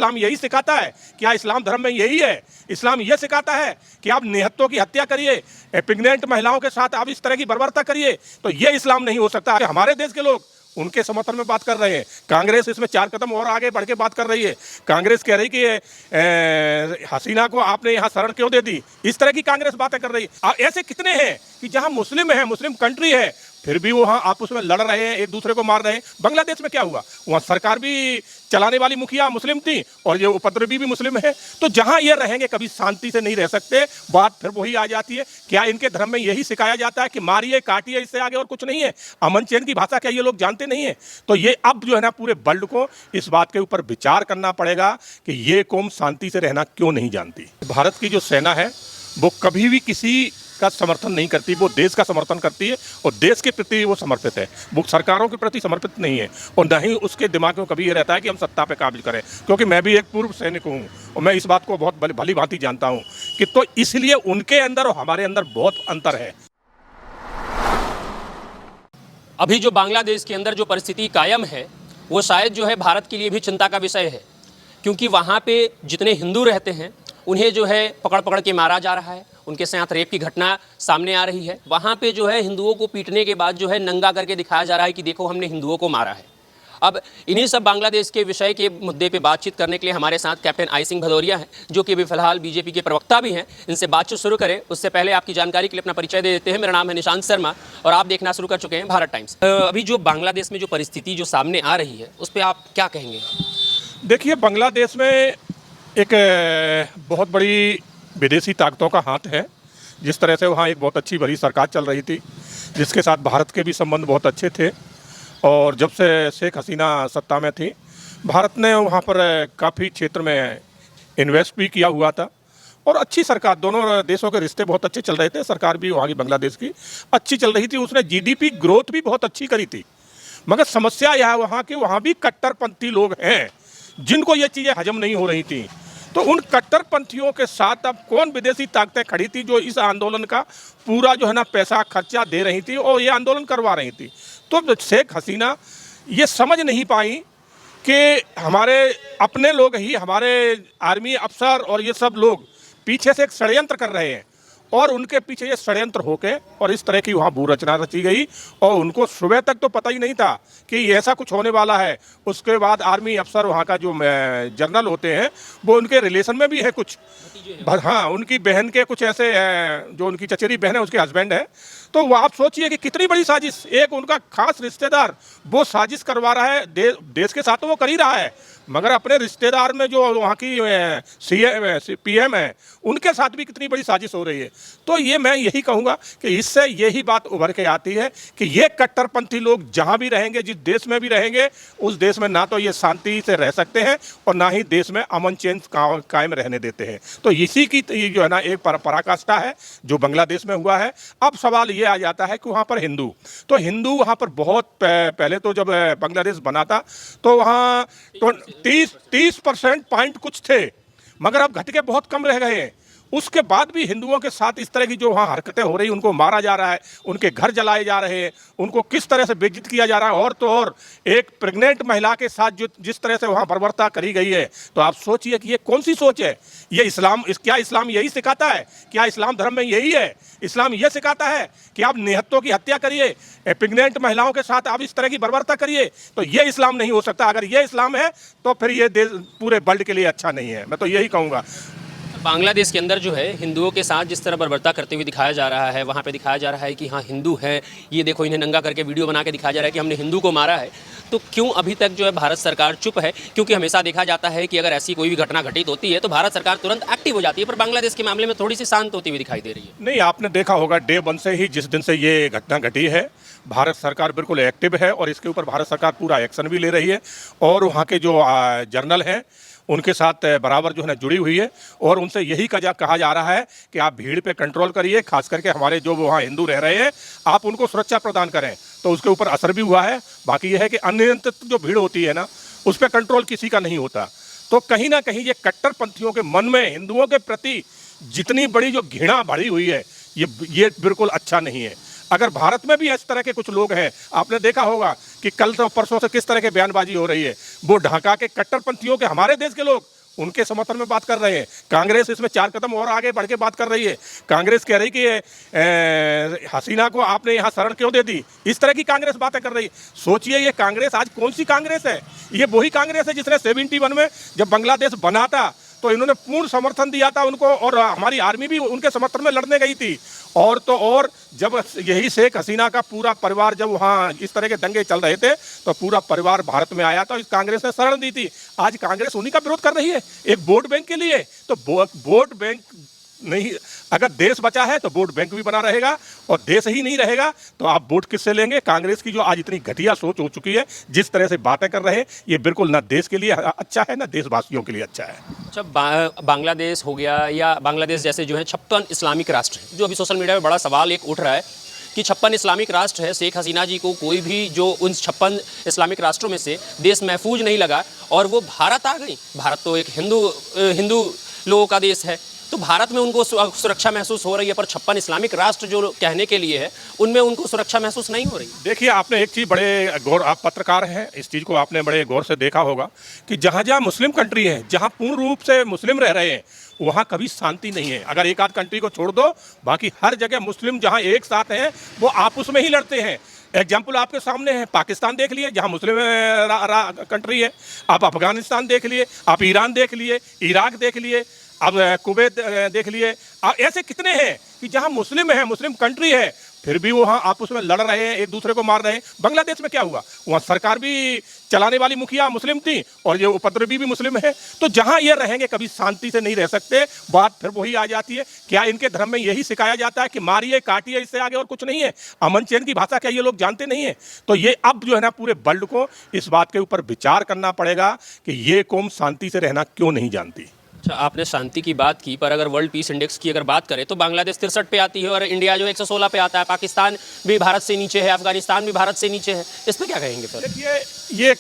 इस्लाम यही सिखाता है? क्या इस्लाम धर्म में यही है? इस्लाम यह सिखाता है कि आप निहत्तों की हत्या करिए, प्रेग्नेंट महिलाओं के साथ आप इस तरह की बर्बरता करिए? तो ये इस्लाम नहीं हो सकता। हमारे देश के लोग उनके समर्थन में बात कर रहे हैं। कांग्रेस इसमें 4 कदम और आगे बढ़ के बात कर रही है। कांग्रेस कह रही कि हसीना को आपने यहाँ शरण क्यों दे दी? इस तरह की कांग्रेस बातें कर रही है। ऐसे कितने हैं कि जहां मुस्लिम है, मुस्लिम कंट्री है, फिर भी वो वहाँ आपस में लड़ रहे हैं, एक दूसरे को मार रहे हैं। बांग्लादेश में क्या हुआ? वहाँ सरकार भी चलाने वाली मुखिया मुस्लिम थी और ये उपद्रवी भी मुस्लिम है। तो जहाँ ये रहेंगे कभी शांति से नहीं रह सकते। बात फिर वही आ जाती है, क्या इनके धर्म में यही सिखाया जाता है कि मारिए काटिए, इससे आगे और कुछ नहीं है? अमन चैन की भाषा क्या ये लोग जानते नहीं है? तो ये अब जो है ना पूरे वर्ल्ड को इस बात के ऊपर विचार करना पड़ेगा कि ये कौम शांति से रहना क्यों नहीं जानती। भारत की जो सेना है वो कभी भी किसी का समर्थन नहीं करती, वो देश का समर्थन करती है और देश के प्रति वो समर्पित है। वो सरकारों के प्रति समर्पित नहीं है और न ही उसके दिमाग में कभी ये रहता है कि हम सत्ता पे काबिज करें। क्योंकि मैं भी एक पूर्व सैनिक हूँ और मैं इस बात को बहुत भली भांति जानता हूँ कि तो इसलिए उनके अंदर और हमारे अंदर बहुत अंतर है। अभी जो बांग्लादेश के अंदर जो परिस्थिति कायम है वो शायद जो है भारत के लिए भी चिंता का विषय है, क्योंकि वहाँ पे जितने हिंदू रहते हैं उन्हें जो है पकड़ पकड़ के मारा जा रहा है, उनके साथ रेप की घटना सामने आ रही है। वहाँ पे जो है हिंदुओं को पीटने के बाद जो है नंगा करके दिखाया जा रहा है कि देखो हमने हिंदुओं को मारा है। अब इन्हीं सब बांग्लादेश के विषय के मुद्दे पे बातचीत करने के लिए हमारे साथ कैप्टन आई सिंह भदौरिया हैं, जो कि अभी फिलहाल बीजेपी के प्रवक्ता भी हैं। इनसे बातचीत शुरू करें उससे पहले आपकी जानकारी के लिए अपना परिचय दे देते हैं। मेरा नाम है निशांत शर्मा और आप देखना शुरू कर चुके हैं भारत टाइम्स। अभी जो बांग्लादेश में जो परिस्थिति जो सामने आ रही है उस पर आप क्या कहेंगे? देखिए, बांग्लादेश में एक बहुत बड़ी विदेशी ताकतों का हाथ है। जिस तरह से वहाँ एक बहुत अच्छी बड़ी सरकार चल रही थी जिसके साथ भारत के भी संबंध बहुत अच्छे थे, और जब से शेख हसीना सत्ता में थी भारत ने वहाँ पर काफ़ी क्षेत्र में इन्वेस्ट भी किया हुआ था और अच्छी सरकार, दोनों देशों के रिश्ते बहुत अच्छे चल रहे थे। सरकार भी वहाँ की बांग्लादेश की अच्छी चल रही थी, उसने जीडीपी ग्रोथ भी बहुत अच्छी करी थी। मगर समस्या यह वहाँ की वहाँ भी कट्टरपंथी लोग हैं जिनको ये चीज़ें हजम नहीं हो रही थी। तो उन कट्टरपंथियों के साथ अब कौन विदेशी ताकतें खड़ी थी जो इस आंदोलन का पूरा जो है ना पैसा खर्चा दे रही थी और ये आंदोलन करवा रही थी। तो शेख हसीना ये समझ नहीं पाई कि हमारे अपने लोग ही, हमारे आर्मी अफसर और ये सब लोग पीछे से एक षड्यंत्र कर रहे हैं और उनके पीछे ये षड्यंत्र होके और इस तरह की वहाँ भू रचना रची गई और उनको सुबह तक तो पता ही नहीं था कि ऐसा कुछ होने वाला है। उसके बाद आर्मी अफसर वहाँ का जो जनरल होते हैं वो उनके रिलेशन में भी है कुछ, हाँ उनकी बहन के कुछ ऐसे जो उनकी चचेरी बहन है उसके हस्बैंड है। तो वो आप सोचिए कि कितनी बड़ी साजिश, एक उनका खास रिश्तेदार वो साजिश करवा रहा है। देश के साथ तो वो कर ही रहा है मगर अपने रिश्तेदार में जो वहाँ की पीएम है उनके साथ भी कितनी बड़ी साजिश हो रही है। तो ये मैं यही कहूँगा कि इससे यही बात उभर के आती है कि ये कट्टरपंथी लोग जहाँ भी रहेंगे, जिस देश में भी रहेंगे, उस देश में ना तो ये शांति से रह सकते हैं और ना ही देश में अमन चैन कायम रहने देते हैं। तो इसी की जो है ना एक पराकाष्ठा है जो बांग्लादेश में हुआ है। अब सवाल ये आ जाता है कि वहाँ पर हिंदू वहाँ पर बहुत पहले तो जब बांग्लादेश बना था तो वहाँ 30% पॉइंट कुछ थे मगर अब घट के बहुत कम रह गए हैं। उसके बाद भी हिंदुओं के साथ इस तरह की जो वहाँ हरकतें हो रही, उनको मारा जा रहा है, उनके घर जलाए जा रहे हैं, उनको किस तरह से बेइज्जत किया जा रहा है। और तो और एक प्रेग्नेंट महिला के साथ जो जिस तरह से वहाँ बर्बरता करी गई है, तो आप सोचिए कि ये कौन सी सोच है? ये क्या इस्लाम यही सिखाता है? क्या इस्लाम धर्म में यही है? इस्लाम यह सिखाता है कि आप निहत्तों की हत्या करिए, प्रेग्नेंट महिलाओं के साथ आप इस तरह की बर्बरता करिए? तो ये इस्लाम नहीं हो सकता। अगर ये इस्लाम है तो फिर ये देश पूरे वर्ल्ड के लिए अच्छा नहीं है। मैं तो यही कहूँगा। बांग्लादेश के अंदर जो है हिंदुओं के साथ जिस तरह बर्बरता करते हुए दिखाया जा रहा है, वहाँ पे दिखाया जा रहा है कि हाँ हिंदू है, ये देखो इन्हें नंगा करके वीडियो बना के दिखाया जा रहा है कि हमने हिंदू को मारा है। तो क्यों अभी तक जो है भारत सरकार चुप है? क्योंकि हमेशा देखा जाता है कि अगर ऐसी कोई भी घटना घटित होती है तो भारत सरकार तुरंत एक्टिव हो जाती है, पर बांग्लादेश के मामले में थोड़ी सी शांत होती हुई दिखाई दे रही है। नहीं, आपने देखा होगा डे 1 से ही, जिस दिन से ये घटना घटी है, भारत सरकार बिल्कुल एक्टिव है और इसके ऊपर भारत सरकार पूरा एक्शन भी ले रही है और वहाँ के जो जनरल हैं उनके साथ बराबर जो है ना जुड़ी हुई है और उनसे यही कहा जा रहा है कि आप भीड़ पे कंट्रोल करिए, खास करके हमारे जो वहाँ हिंदू रह रहे हैं आप उनको सुरक्षा प्रदान करें। तो उसके ऊपर असर भी हुआ है। बाकी यह है कि अनियंत्रित जो भीड़ होती है ना उस पर कंट्रोल किसी का नहीं होता। तो कहीं ना कहीं ये कट्टरपंथियों के मन में हिंदुओं के प्रति जितनी बड़ी जो घृणा बढ़ी हुई है ये बिल्कुल अच्छा नहीं है। अगर भारत में भी इस तरह के कुछ लोग हैं, आपने देखा होगा कि कल तो परसों से किस तरह के बयानबाजी हो रही है। वो ढाका के कट्टरपंथियों के हमारे देश के लोग उनके समर्थन में बात कर रहे हैं। कांग्रेस इसमें 4 कदम और आगे बढ़ के बात कर रही है। कांग्रेस कह रही कि हसीना को आपने यहाँ शरण क्यों दे दी, इस तरह की कांग्रेस बातें कर रही है। सोचिए ये कांग्रेस आज कौन सी कांग्रेस है? ये वही कांग्रेस है जिसने 71 में जब बांग्लादेश बना था तो इन्होंने पूर्ण समर्थन दिया था उनको, और हमारी आर्मी भी उनके समर्थन में लड़ने गई थी। और तो और जब यही शेख हसीना का पूरा परिवार जब वहाँ इस तरह के दंगे चल रहे थे तो पूरा परिवार भारत में आया था, इस कांग्रेस ने शरण दी थी। आज कांग्रेस उन्हीं का विरोध कर रही है एक वोट बैंक के लिए। तो वोट बैंक नहीं, अगर देश बचा है तो वोट बैंक भी बना रहेगा, और देश ही नहीं रहेगा तो आप वोट किससे लेंगे? कांग्रेस की जो आज इतनी घटिया सोच हो चुकी है, जिस तरह से बातें कर रहे हैं, ये बिल्कुल ना देश के लिए अच्छा है ना देशवासियों के लिए अच्छा है। अच्छा, बांग्लादेश हो गया या बांग्लादेश जैसे जो है 56 इस्लामिक राष्ट्र हैं, जो अभी सोशल मीडिया में बड़ा सवाल एक उठ रहा है कि 56 इस्लामिक राष्ट्र है, शेख हसीना जी को कोई भी जो उन 56 इस्लामिक राष्ट्रों में से देश महफूज नहीं लगा और वो भारत आ गई। भारत तो एक हिंदू लोगों का देश है, तो भारत में उनको सुरक्षा महसूस हो रही है, पर 56 इस्लामिक राष्ट्र जो कहने के लिए है उनमें उनको सुरक्षा महसूस नहीं हो रही। देखिए, आपने एक चीज़ बड़े गौर, आप पत्रकार हैं, इस चीज़ को आपने बड़े गौर से देखा होगा कि जहाँ जहाँ मुस्लिम कंट्री है, जहाँ पूर्ण रूप से मुस्लिम रह रहे हैं, वहाँ कभी शांति नहीं है। अगर एक आध कंट्री को छोड़ दो, बाकी हर जगह मुस्लिम जहाँ एक साथ हैं वो आपस में ही लड़ते हैं। एग्जाम्पल आपके सामने है, पाकिस्तान देख लिए जहाँ मुस्लिम कंट्री है, आप अफगानिस्तान देख लिए, आप ईरान देख लिए, इराक देख लिए, अब कुवैत देख लिए। ऐसे कितने हैं कि जहाँ मुस्लिम है, मुस्लिम कंट्री है, फिर भी वो वहाँ आपस में लड़ रहे हैं, एक दूसरे को मार रहे हैं। बांग्लादेश में क्या हुआ? वहाँ सरकार भी चलाने वाली मुखिया मुस्लिम थी और ये उपद्रवी भी मुस्लिम है। तो जहाँ ये रहेंगे कभी शांति से नहीं रह सकते। बात फिर वही आ जाती है, क्या इनके धर्म में यही सिखाया जाता है कि मारिए काटिए, इससे आगे और कुछ नहीं है? अमन चैन की भाषा क्या ये लोग जानते नहीं है? तो ये अब जो है ना पूरे वर्ल्ड को इस बात के ऊपर विचार करना पड़ेगा कि ये कौम शांति से रहना क्यों नहीं जानती। अच्छा, आपने शांति की बात की, पर अगर वर्ल्ड पीस इंडेक्स की अगर बात करें तो बांग्लादेश 63 पे आती है और इंडिया जो 116 पे आता है। पाकिस्तान भी भारत से नीचे है, अफगानिस्तान भी भारत से नीचे है। इस पर क्या कहेंगे फिर? देखिए, ये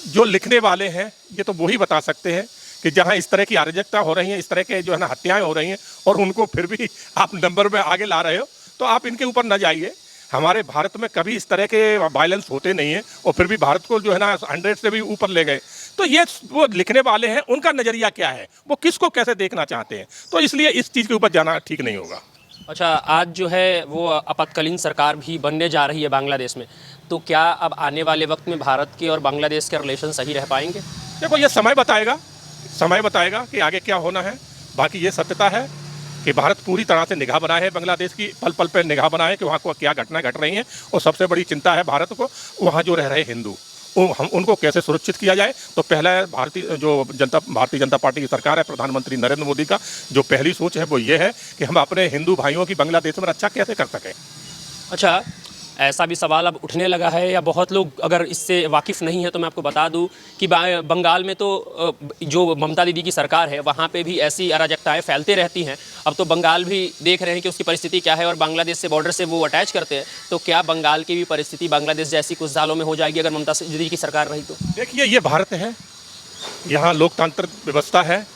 जो लिखने वाले हैं ये तो वही बता सकते हैं कि जहाँ इस तरह की अराजकता हो रही है, इस तरह के जो है ना हत्याएं हो रही हैं, और उनको फिर भी आप नंबर में आगे ला रहे हो, तो आप इनके ऊपर न जाइए। हमारे भारत में कभी इस तरह के वायलेंस होते नहीं है, और फिर भी भारत को जो है ना 100 से भी ऊपर ले गए। तो ये वो लिखने वाले हैं, उनका नज़रिया क्या है, वो किसको कैसे देखना चाहते हैं, तो इसलिए इस चीज़ के ऊपर जाना ठीक नहीं होगा। अच्छा, आज जो है वो आपातकालीन सरकार भी बनने जा रही है बांग्लादेश में, तो क्या अब आने वाले वक्त में भारत के और बांग्लादेश के रिलेशन सही रह पाएंगे? देखो, ये समय बताएगा कि आगे क्या होना है। बाकी ये सत्यता है कि भारत पूरी तरह से निगाह बनाए है बांग्लादेश की, पल पल पर निगाह बनाए कि वहाँ को क्या घटनाएं घट रही हैं, और सबसे बड़ी चिंता है भारत को वहाँ जो रह रहे हिंदू, हम उनको कैसे सुरक्षित किया जाए। तो पहला भारतीय जनता पार्टी की सरकार है, प्रधानमंत्री नरेंद्र मोदी का जो पहली सोच है वो ये है कि हम अपने हिंदू भाइयों की बांग्लादेश में रक्षा कैसे कर सकें। अच्छा, ऐसा भी सवाल अब उठने लगा है, या बहुत लोग अगर इससे वाकिफ़ नहीं है तो मैं आपको बता दूं कि बंगाल में तो जो ममता दीदी की सरकार है वहाँ पे भी ऐसी अराजकताएं फैलते रहती हैं। अब तो बंगाल भी देख रहे हैं कि उसकी परिस्थिति क्या है, और बांग्लादेश से बॉर्डर से वो अटैच करते हैं। तो क्या बंगाल की भी परिस्थिति बांग्लादेश जैसी कुछ सालों में हो जाएगी अगर ममता दीदी की सरकार रही तो? देखिए, ये भारत है, यहाँ लोकतांत्रिक व्यवस्था है,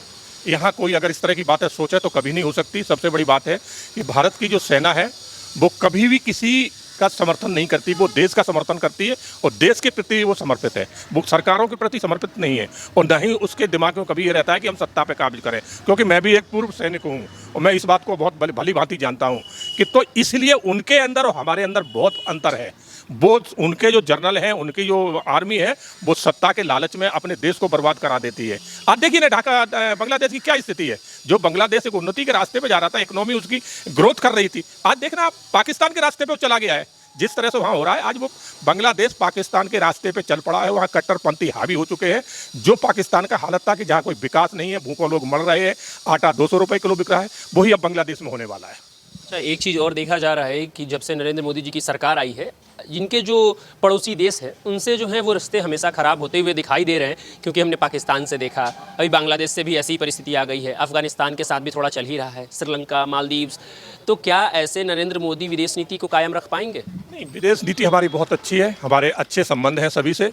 यहाँ कोई अगर इस तरह की बातें सोचे तो कभी नहीं हो सकती। सबसे बड़ी बात है कि भारत की जो सेना है वो कभी भी किसी का समर्थन नहीं करती, वो देश का समर्थन करती है और देश के प्रति वो समर्पित है, वो सरकारों के प्रति समर्पित नहीं है। और न ही उसके दिमाग में कभी ये रहता है कि हम सत्ता पे काबिज करें, क्योंकि मैं भी एक पूर्व सैनिक हूँ और मैं इस बात को बहुत भली भांति जानता हूँ कि तो इसलिए उनके अंदर और हमारे अंदर बहुत अंतर है। वो उनके जो जनरल हैं, उनकी जो आर्मी है, वो सत्ता के लालच में अपने देश को बर्बाद करा देती है। आप देखिए ना ढाका बांग्लादेश की क्या स्थिति है। जो बांग्लादेश एक उन्नति के रास्ते पे जा रहा था, इकोनॉमी उसकी ग्रोथ कर रही थी, आज देखना आप पाकिस्तान के रास्ते पे वो चला गया है। जिस तरह से वहाँ हो रहा है, आज वो बांग्लादेश पाकिस्तान के रास्ते पे चल पड़ा है। वहाँ कट्टरपंथी हावी हो चुके हैं। जो पाकिस्तान का हालत था कि जहाँ कोई विकास नहीं है, भूखों लोग मर रहे हैं, आटा 200 रुपये किलो बिक रहा है, वही अब बांग्लादेश में होने वाला है। अच्छा, एक चीज़ और देखा जा रहा है कि जब से नरेंद्र मोदी जी की सरकार आई है, जिनके जो पड़ोसी देश है उनसे जो है वो रिश्ते हमेशा ख़राब होते हुए दिखाई दे रहे हैं। क्योंकि हमने पाकिस्तान से देखा, अभी बांग्लादेश से भी ऐसी परिस्थिति आ गई है, अफगानिस्तान के साथ भी थोड़ा चल ही रहा है, श्रीलंका, मालदीव्स। तो क्या ऐसे नरेंद्र मोदी विदेश नीति को कायम रख पाएंगे? नहीं, विदेश नीति हमारी बहुत अच्छी है, हमारे अच्छे संबंध हैं सभी से।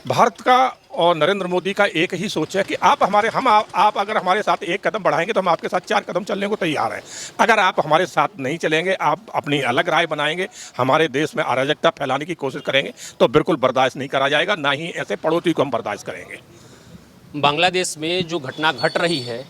भारत का और नरेंद्र मोदी का एक ही सोच है कि आप अगर हमारे साथ एक कदम बढ़ाएंगे तो हम आपके साथ 4 कदम चलने को तैयार हैं। अगर आप हमारे साथ नहीं चलेंगे, आप अपनी अलग राय बनाएंगे, हमारे देश में अराजकता अराजकता फैलाने की कोशिश करेंगे तो बिल्कुल बर्दाश्त नहीं करा जाएगा, ना ही ऐसे पड़ोसी को हम बर्दाश्त करेंगे। बांग्लादेश में जो घटना घट रही है,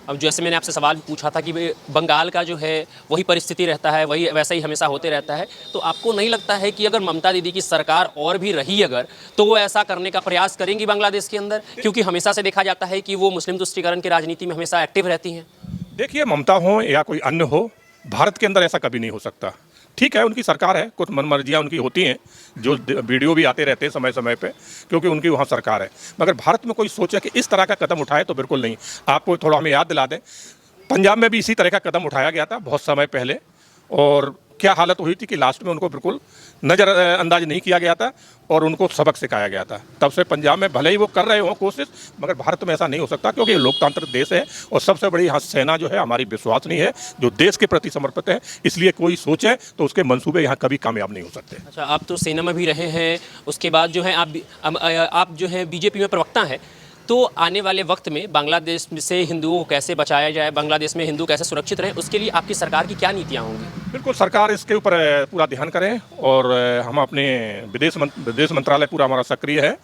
अब जैसे मैंने आपसे सवाल पूछा था कि बंगाल का जो है वही परिस्थिति रहता है, वही वैसा ही हमेशा होते रहता है, तो आपको नहीं लगता है कि अगर ममता दीदी की सरकार और भी रही अगर, तो वो ऐसा करने का प्रयास करेंगी बांग्लादेश के अंदर? क्योंकि हमेशा से देखा जाता है कि वो मुस्लिम तुष्टीकरण की राजनीति में हमेशा एक्टिव रहती हैं। देखिए, ममता हो या कोई अन्य हो, भारत के अंदर ऐसा कभी नहीं हो सकता। ठीक है, उनकी सरकार है, कुछ मनमर्जियाँ उनकी होती हैं, जो वीडियो भी आते रहते हैं समय समय पे, क्योंकि उनकी वहाँ सरकार है। मगर भारत में कोई सोचे कि इस तरह का कदम उठाए तो बिल्कुल नहीं। आपको थोड़ा हमें याद दिला दें, पंजाब में भी इसी तरह का कदम उठाया गया था बहुत समय पहले, और क्या हालत हुई थी कि लास्ट में उनको बिल्कुल नज़रअंदाज नहीं किया गया था और उनको सबक सिखाया गया था। तब से पंजाब में भले ही वो कर रहे हो कोशिश, मगर भारत में ऐसा नहीं हो सकता, क्योंकि ये लोकतांत्रिक देश है और सबसे बड़ी यहाँ सेना जो है हमारी विश्वसनीय है, जो देश के प्रति समर्पित है। इसलिए कोई सोचे तो उसके मंसूबे यहाँ कभी कामयाब नहीं हो सकते। अच्छा, आप तो सेना में भी रहे हैं, उसके बाद जो है आप जो है बीजेपी में प्रवक्ता हैं, तो आने वाले वक्त में बांग्लादेश से हिंदुओं को कैसे बचाया जाए, बांग्लादेश में हिंदू कैसे सुरक्षित रहें, उसके लिए आपकी सरकार की क्या नीतियाँ होंगी? बिल्कुल, सरकार इसके ऊपर पूरा ध्यान करें और हम अपने विदेश मंत्रालय पूरा हमारा सक्रिय है,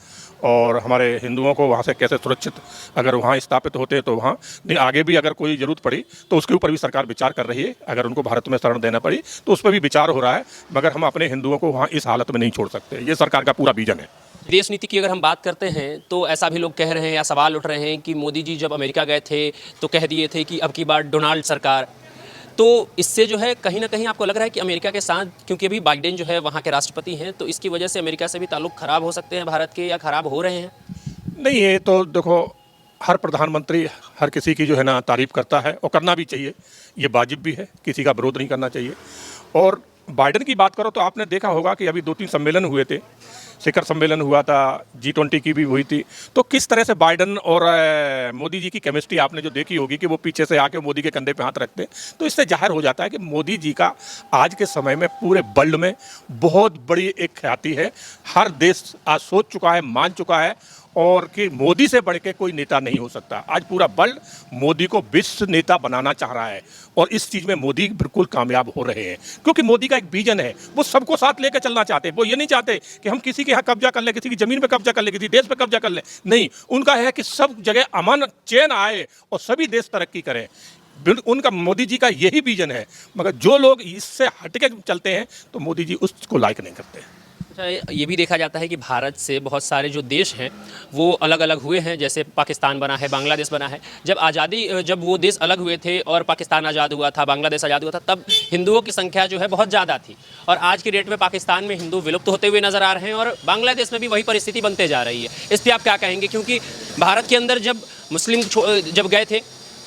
और हमारे हिंदुओं को वहाँ से कैसे सुरक्षित अगर वहाँ स्थापित होते तो वहाँ नहीं, आगे भी अगर कोई ज़रूरत पड़ी तो उसके ऊपर भी सरकार विचार कर रही है। अगर उनको भारत में शरण देना पड़ी तो उस पर भी विचार हो रहा है, मगर हम अपने हिंदुओं को वहाँ इस हालत में नहीं छोड़ सकते। ये सरकार का पूरा विजन है। विदेश नीति की अगर हम बात करते हैं तो ऐसा भी लोग कह रहे हैं या सवाल उठ रहे हैं कि मोदी जी जब अमेरिका गए थे तो कह दिए थे कि अब की बार डोनाल्ड सरकार, तो इससे जो है कहीं ना कहीं आपको लग रहा है कि अमेरिका के साथ, क्योंकि अभी बाइडेन जो है वहाँ के राष्ट्रपति हैं, तो इसकी वजह से अमेरिका से भी ताल्लुक ख़राब हो सकते हैं भारत के, या ख़राब हो रहे हैं? नहीं, ये तो देखो, हर प्रधानमंत्री हर किसी की जो है ना तारीफ करता है और करना भी चाहिए, ये वाजिब भी है, किसी का विरोध नहीं करना चाहिए। और बाइडेन की बात करो तो आपने देखा होगा कि अभी 2-3 सम्मेलन हुए थे, शिखर सम्मेलन हुआ था, G20 की भी हुई थी, तो किस तरह से बाइडेन और मोदी जी की केमिस्ट्री आपने जो देखी होगी कि वो पीछे से आके मोदी के कंधे पे हाथ रखते हैं, तो इससे जाहिर हो जाता है कि मोदी जी का आज के समय में पूरे वर्ल्ड में बहुत बड़ी एक ख्याति है। हर देश आज सोच चुका है, मान चुका है, और कि मोदी से बढ़ के कोई नेता नहीं हो सकता। आज पूरा वर्ल्ड मोदी को विश्व नेता बनाना चाह रहा है, और इस चीज़ में मोदी बिल्कुल कामयाब हो रहे हैं, क्योंकि मोदी का एक विजन है। वो सबको साथ लेकर चलना चाहते हैं। वो ये नहीं चाहते कि हम किसी के यहाँ कब्जा कर लें, किसी की ज़मीन पे कब्जा कर लें, किसी देश पे कब्जा कर लें। नहीं, उनका है कि सब जगह अमन चैन आए और सभी देश तरक्की करें। उनका, मोदी जी का यही विजन है। मगर जो लोग इससे हटके चलते हैं तो मोदी जी उसको लाइक नहीं करते। अच्छा, ये भी देखा जाता है कि भारत से बहुत सारे जो देश हैं वो अलग अलग हुए हैं, जैसे पाकिस्तान बना है, बांग्लादेश बना है। जब वो देश अलग हुए थे और पाकिस्तान आज़ाद हुआ था, बांग्लादेश आज़ाद हुआ था, तब हिंदुओं की संख्या जो है बहुत ज़्यादा थी, और आज की डेट में पाकिस्तान में हिंदू विलुप्त होते हुए नज़र आ रहे हैं और बांग्लादेश में भी वही परिस्थिति बनते जा रही है। इस पर आप क्या कहेंगे? क्योंकि भारत के अंदर जब मुस्लिम जब गए थे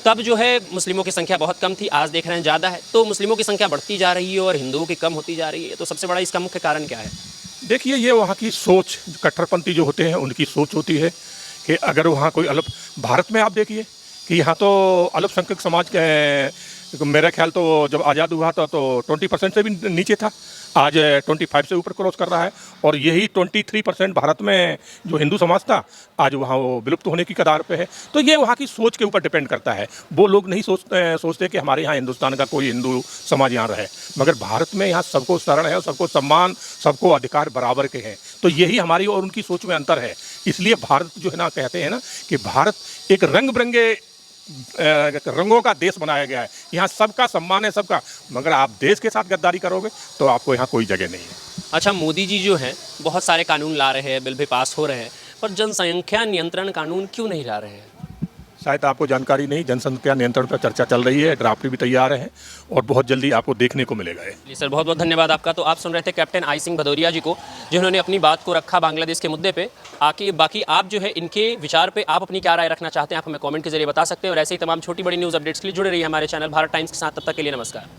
तब जो है मुस्लिमों की संख्या बहुत कम थी, आज देख रहे हैं ज़्यादा है, तो मुस्लिमों की संख्या बढ़ती जा रही है और हिंदुओं की कम होती जा रही है, तो सबसे बड़ा इसका मुख्य कारण क्या है? देखिए, ये वहाँ की सोच, कट्टरपंथी जो होते हैं उनकी सोच होती है कि अगर वहाँ कोई भारत में आप देखिए कि यहाँ तो अल्पसंख्यक समाज के, मेरा ख्याल तो जब आज़ाद हुआ था तो 20% से भी नीचे था, आज 25 से ऊपर क्रॉस कर रहा है, और यही 23% भारत में जो हिंदू समाज था आज वहाँ वो विलुप्त होने की कगार पे है। तो ये वहाँ की सोच के ऊपर डिपेंड करता है। वो लोग नहीं सोचते कि हमारे यहाँ हिंदुस्तान का कोई हिंदू समाज यहाँ रहे, मगर भारत में यहाँ सबको शरण है और सबको सम्मान, सबको अधिकार बराबर के हैं। तो यही हमारी और उनकी सोच में अंतर है। इसलिए भारत जो है ना, कहते हैं ना कि भारत एक रंग बिरंगे रंगों का देश बनाया गया है। यहाँ सबका सम्मान है, सबका, मगर आप देश के साथ गद्दारी करोगे तो आपको यहाँ कोई जगह नहीं है। अच्छा, मोदी जी जो हैं बहुत सारे कानून ला रहे हैं, बिल भी पास हो रहे हैं, पर जनसंख्या नियंत्रण कानून क्यों नहीं ला रहे हैं? शायद आपको जानकारी नहीं, जनसंख्या नियंत्रण पर चर्चा चल रही है, ड्राफ्ट भी तैयार है और बहुत जल्दी आपको देखने को मिलेगा। जी सर, बहुत बहुत धन्यवाद आपका। तो आप सुन रहे थे कैप्टन आई सिंह भदौरिया जी को, जिन्होंने अपनी बात को रखा बांग्लादेश के मुद्दे पे। बाकी आप जो है इनके विचार पे आप अपनी क्या राय रखना चाहते हैं, आप हमें कमेंट के जरिए बता सकते हैं, और ऐसे ही तमाम छोटी बड़ी न्यूज़ अपडेट्स के लिए जुड़े रहिए हमारे चैनल भारत टाइम्स के साथ। तब तक के लिए नमस्कार।